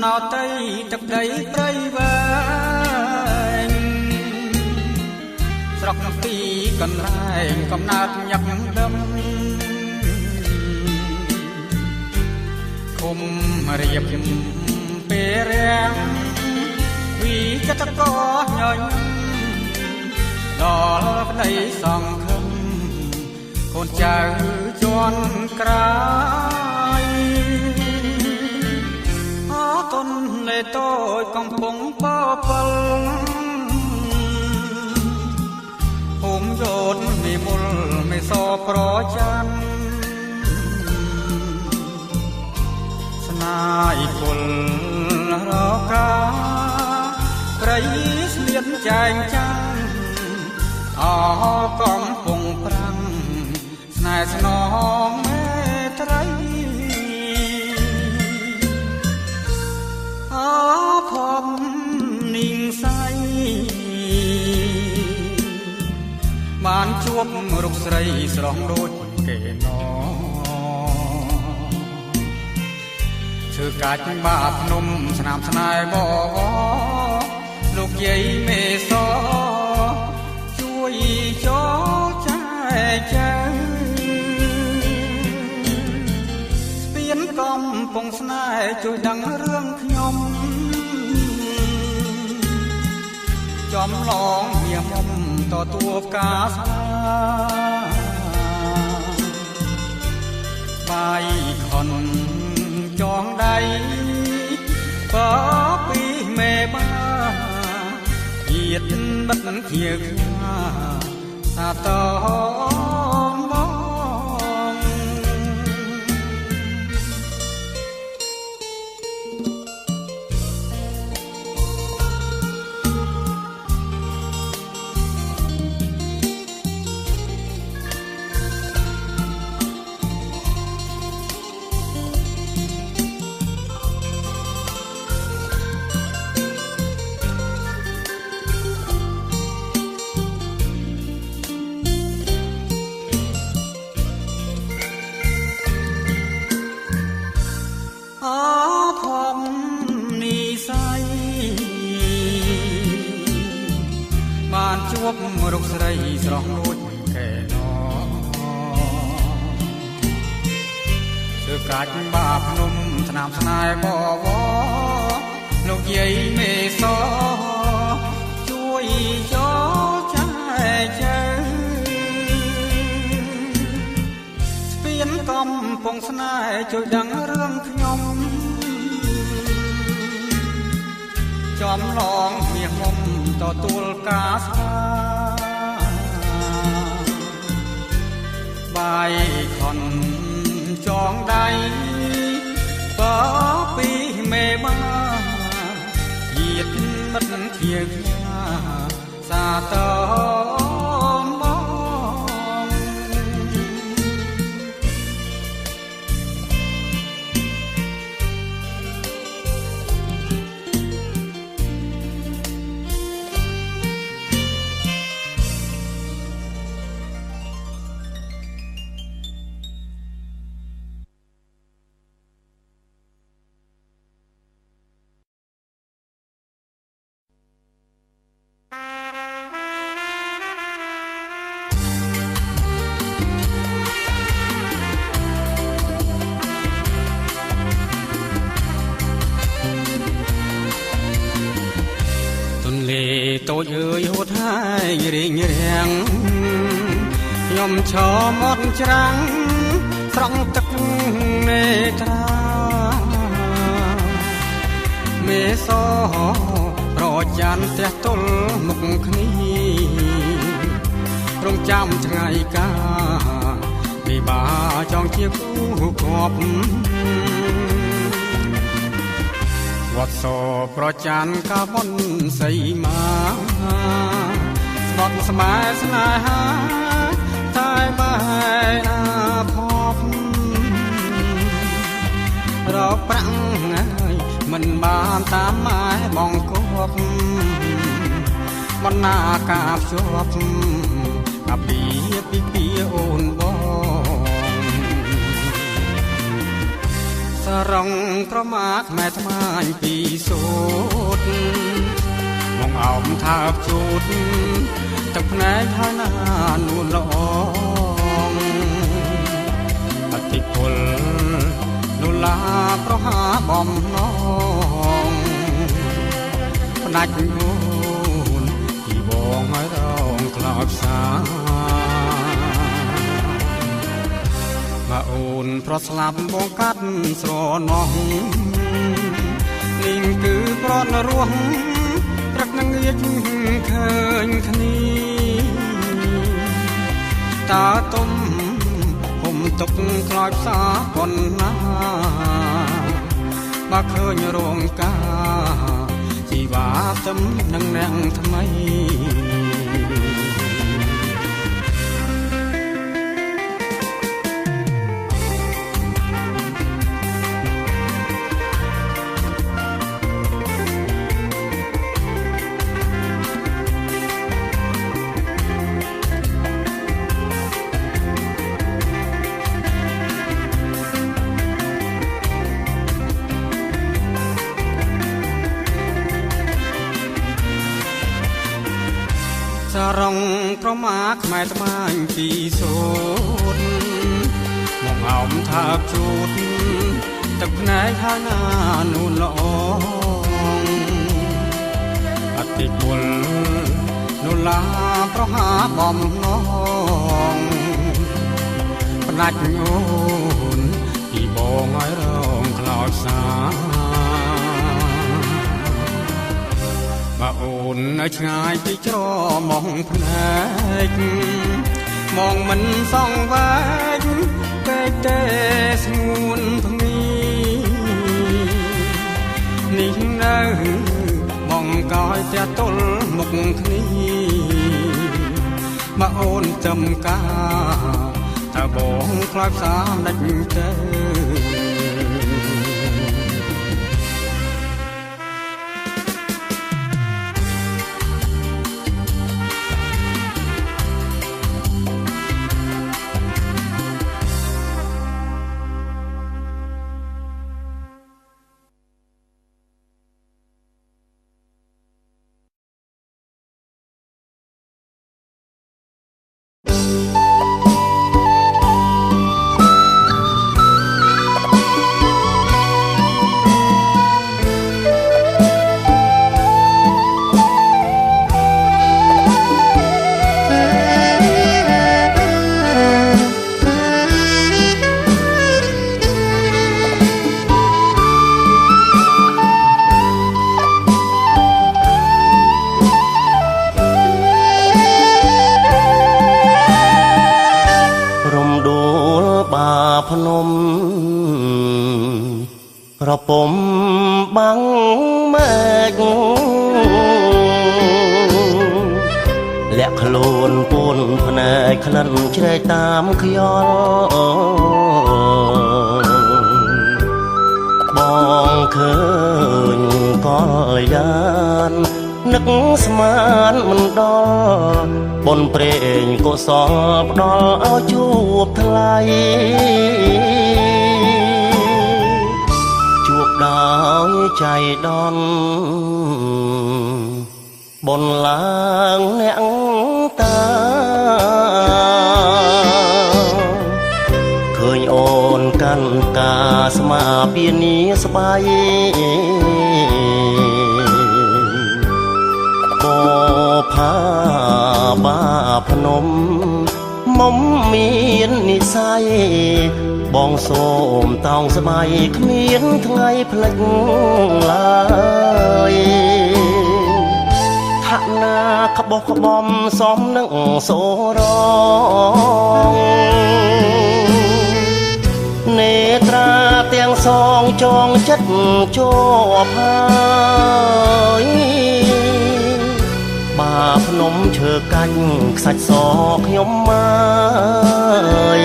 ណោតីទឹកដីព្រៃវែងស្រុកទីកន្លែងកំណើតញឹកដឹមឃុំរៀបពេលរាំងវិចិត្រកោញញដល់ប្តីសង្ឃឹមកូនចៅជាន់ក្រោយអតុននៃតូចកំពុងបបិលភូមិយោននិមលមិនសប្រច័នស្នាយគុលរកាព្រៃស្លៀនចែងចាំងអកំពុងប្រាំងស្នេហ៍ស្នងមេត្រីអភពនីងសៃបានជួបរូបស្រីស្រស់ដូចគេណធ្វើកាច់បាភ្នំស្នាមស្នេហ៍បវលោកយាយមេសជួយចោចែចែស្ពានកំពុងស្នេហ៍ជួយដឹងរឿងខ្ញុំចំឡងមាសមុំទទួលផ្កាស្លាបាយខុនចងដៃបពីមេបាជាតិបិទខៀវខ្លាសាតងមកជួបរូបស្រីស្រស់ដូចគេណធ្វើកាច់បាភ្នំស្នាមស្នេហ៍បវលោកយាយមេសជួយចោចែចែស្ពានកំពុងស្នេហ៍ជួយដឹងរឿងខ្ញុំចំឡងមាសមុំទទួលការស្លាបាយខុនចងដៃបពីមេបាជាតិមិត្តខៀវខ្លាសាតងមកតូចអើយហួតហើយរៀងរាំងខ្ញុំឈរមាត់ច្រាំងស្រង់ទឹកនេត្រាមេសប្រចាំផ្ទះទល់មុខគ្នារងចាំថ្ងៃកាពិបាចង់ជាគូគប់វត្តសប្រចាំកាបុនសីមាស្បត់ស្មែស្នេហាតែបែអាភពរកប្រាំងហើយមិនបានតាមម៉ែបងគប់បណ្ណាការភ្ជាប់អាពីពីអូនបងស រងក្រមាក់ម៉ែថ្មាញពីសូតមកអោមថាបជូតទឹកភ្នែកហើយណានួនល្អអតិពលនុលាប្រហាបំណងផ្ដាច់នូនពីបងឲ្យរងក្លោបសាមកអូនប្រស្លាប់បងកាត់ស្រណោះនេះគឺប្រណរស់ព្រឹកនឹងងៀតឃើញគ្នាតាទុំហុំទុកខ្លោចផ្សាប៉ុណ្ណាបើឃើញរងការជីវ៉ាទំនឹងនាងថ្មីសរងប្រមាខ្មែរត្បាញពីសូតមកអោមថាបជូតទឹកភ្នែកហើយណានួនល្អអតិពលនុលាប្រហាបំណងផ្ដាច់អូនពីបងឲ្យរងខ្លោចសាបើអូននៅឆ្ងាយពីច្រមុះភ្នែកមองមិនសងវែងពេកទេស្ងួនភ្ងីនេះនៅមកកោយផ្ទះទល់មុខគ្នាបើអូនចំការតើបងខ្លាចផ្សាដាច់ទេភ្នំប្រពំបាំងមេឃលាក់ខ្លួនពួនភ្នែកក្លិនជ្រែកតាមខ្យល់បងឃើញកលយាននឹកស្មានមិនដល់បុណ្យព្រេងកុសលផ្ដល់ឲ្យជួបថ្លៃជួបដោយចៃដន្យបុណ្យឡើងអ្នកតាឃើញអូនកាន់ការស្មាពានីស្បៃផាបាភ្នំមុំមាននិស័យបងសូមតោងស្បៃគ្មានថ្ងៃផ្លិចឡើយថាណាក្បោះក្បំសំនឹងសូរងនេត្រាទាំងសងចងចិត្តជាប់ហើយបាភ្នំឈើកាញ់ខ្សាច់សខ្ញុំមក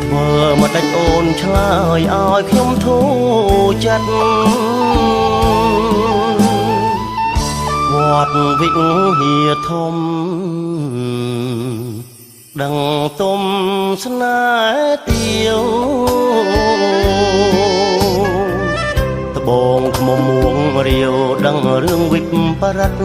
ធ្វើមកដាច់អូនឆ្លើយឲ្យខ្ញុំធូរចិត្តវត្តវិហារធំ ដឹងទុំស្នេហ៍ទៀវត្បូងថ្មមួងរាវដឹងរឿងវិបរិត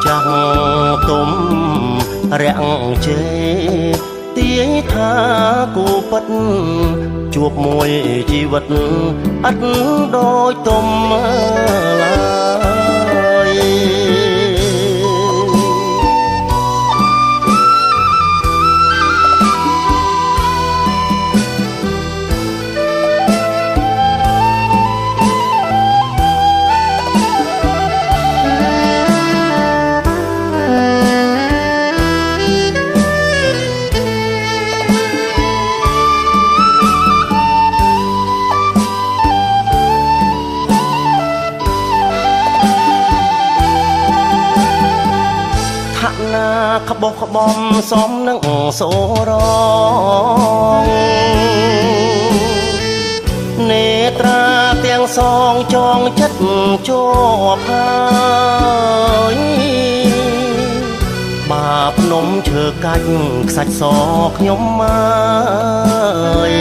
ចាំងទុំរាំងជេទាយថាគូពិតជួបមួយជីវិតអត់ដូចទុំឡើយក្បោះក្បំសំនឹងសូរងនេត្រាទាំងសងចងចិត្តជាប់ហើយបាភ្នំឈើកាច់ខ្សាច់សខ្ញុំមក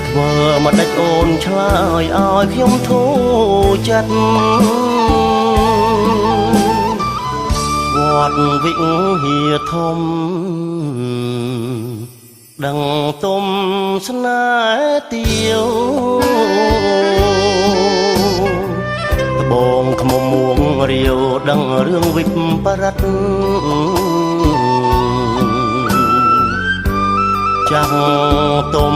ធ្វើមកដេចអូនឆ្លើយឲ្យខ្ញុំធូរចិត្តវត្តវិហារធំដឹងទុំស្នេហ៍ទៀវត្បូងថ្មមួងរាវដឹងរឿងវិបរិតចាំងទុំ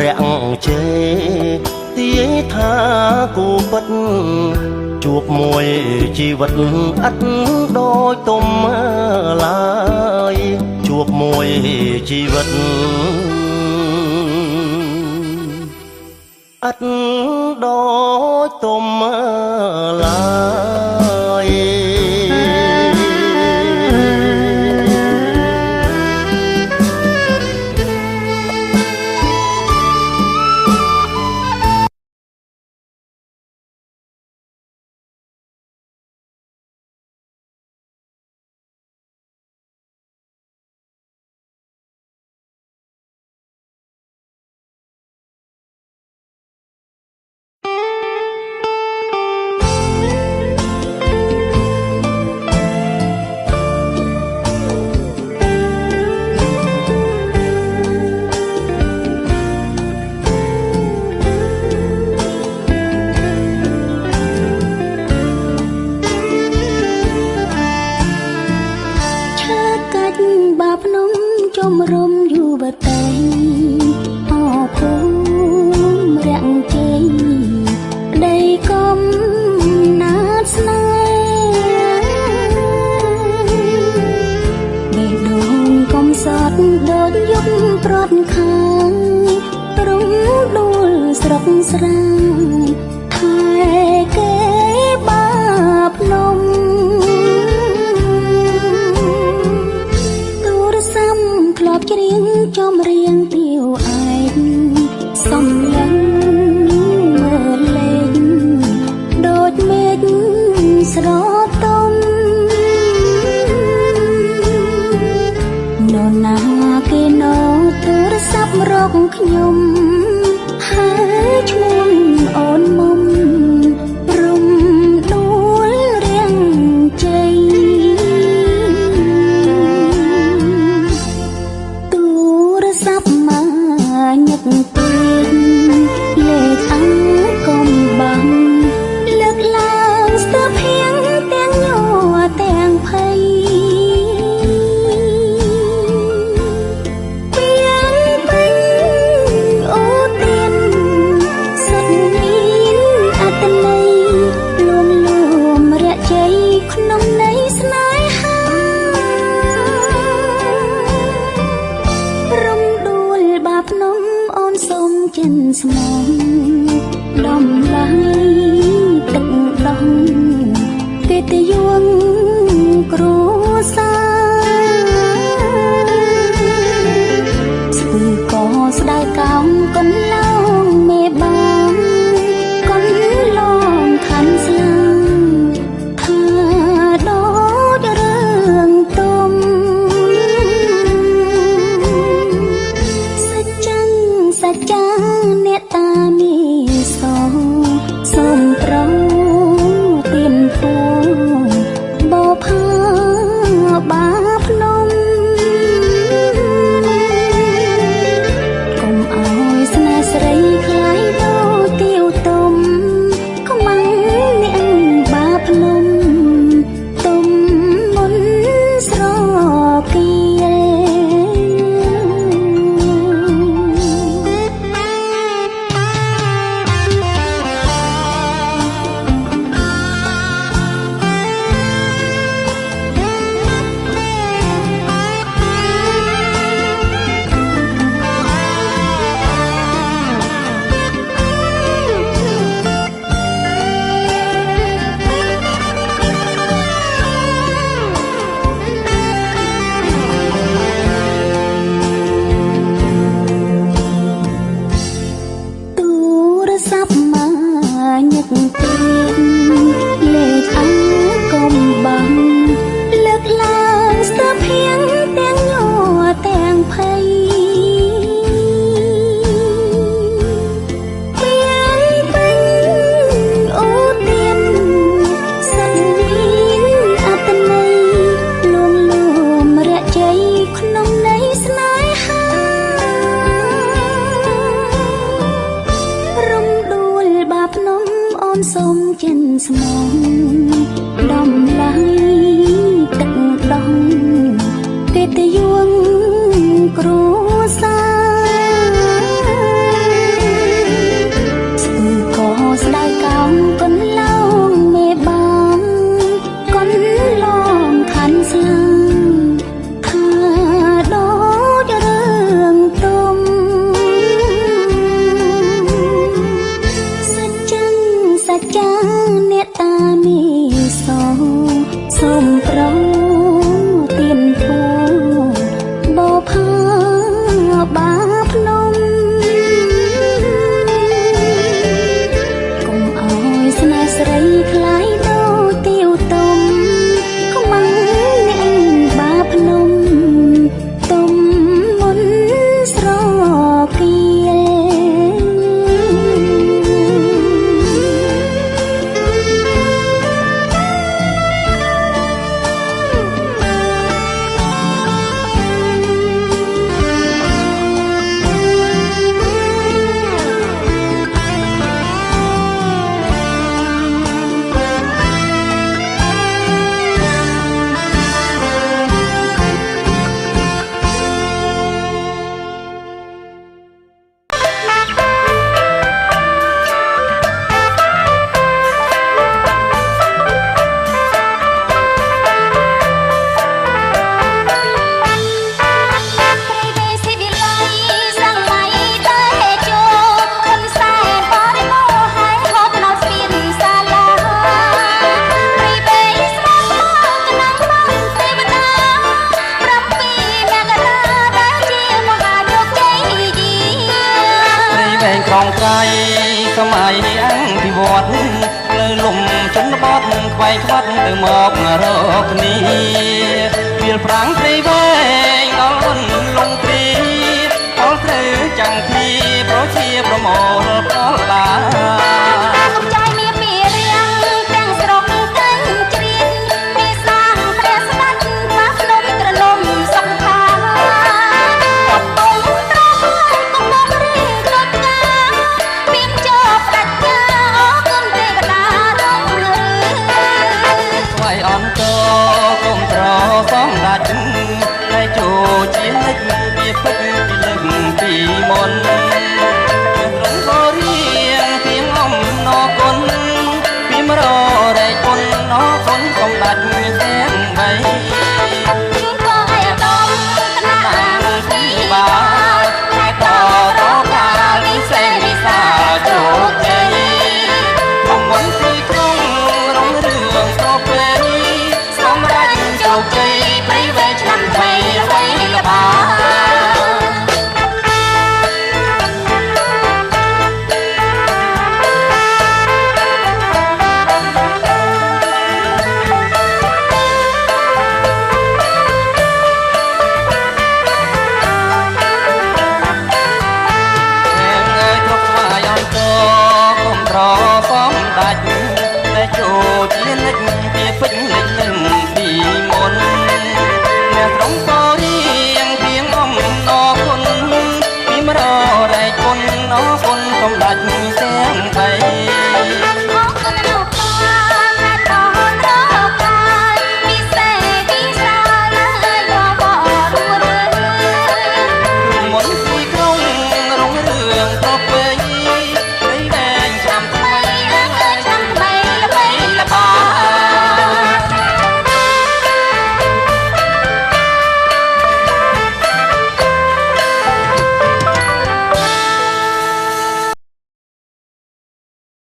រាំងជេទាយថាគូពិតជួបមួយជីវិតអត់ដូចទុំឡើយជួបមួយជីវិតអត់ដូចទុំឡើយចំរំយូបតៃអភូមិរាំងជ័យដីកំណាត់ស្នេហ៍បេះដូងកំសត់ដូចយប់ប្រត់ខាងរំដួលស្រុកស្រែថែគេបាភ្នំច្រៀងចំរៀងទៀវឯកសំឡេងមើលលេងដូចមេឃស្រទុំនរណាគេណូទូរស័ព្ទរកខ្ញុំហើយឈ្មោះអូនមុំរំដួលរៀងជ័យញឹកពេកលេខអង្គកំបាំងលើកឡើងស្ទើរភៀងទាំងញ័រទាំងភ័យពីពេញអូទៀនសិតមានអត្តន័យលួងលោមរយជ័យក្នុងន័យស្នេហារំដួលបាភ្នំអូនសូមចិនស្មងដំឡៃទឹកដោះកិត្តិយសគ្រួសារស្ពឺក៏ស្ដៅកោងកុនឡងមេបានកុនឡងខាន់ស្លា ស្មងដំឡៃទឹកដងកិត្តិយសគ្រួសារស្ពឺក៏ស្ដៅកោងកូនឡងមេបងកូនឡងខានស្លាថាដូចរឿងទុំសច្ចាអ្នកតានេះសូមប្រទៀនធូបផាបាភ្នំកុំអោយស្នេហ៍ស្រីคล้ายដូចទាវទុំខ្មាំងអ្នកបាភ្នំទុំមុនស្រគាលក្នុងត្រៃសម័យអង្គភិវឌ្ឍលើលំជនបទខ្វែងខ្វាត់ទៅមករកគ្នាវាលប្រាំងព្រៃវែងដល់វិនលងព្រីដល់ត្រូវចាំងធីប្រជាប្រមូលផលឡាកំចាយមានពីរៀងទាំងស្រុកទាំងជ្រៀងមានសាងព្រះស្ដេចបាភ្នំក្រឡំសំខាកំពុងត្រង់កំពុងរៀងដូចកាមានចប់ប្រាជ្ញាអគុណទេវតារងរឿងស្វ័យអន្តគុំត្រសំដាច់តែចូលជានិច្ចវាពិតពីលឹកពីមុន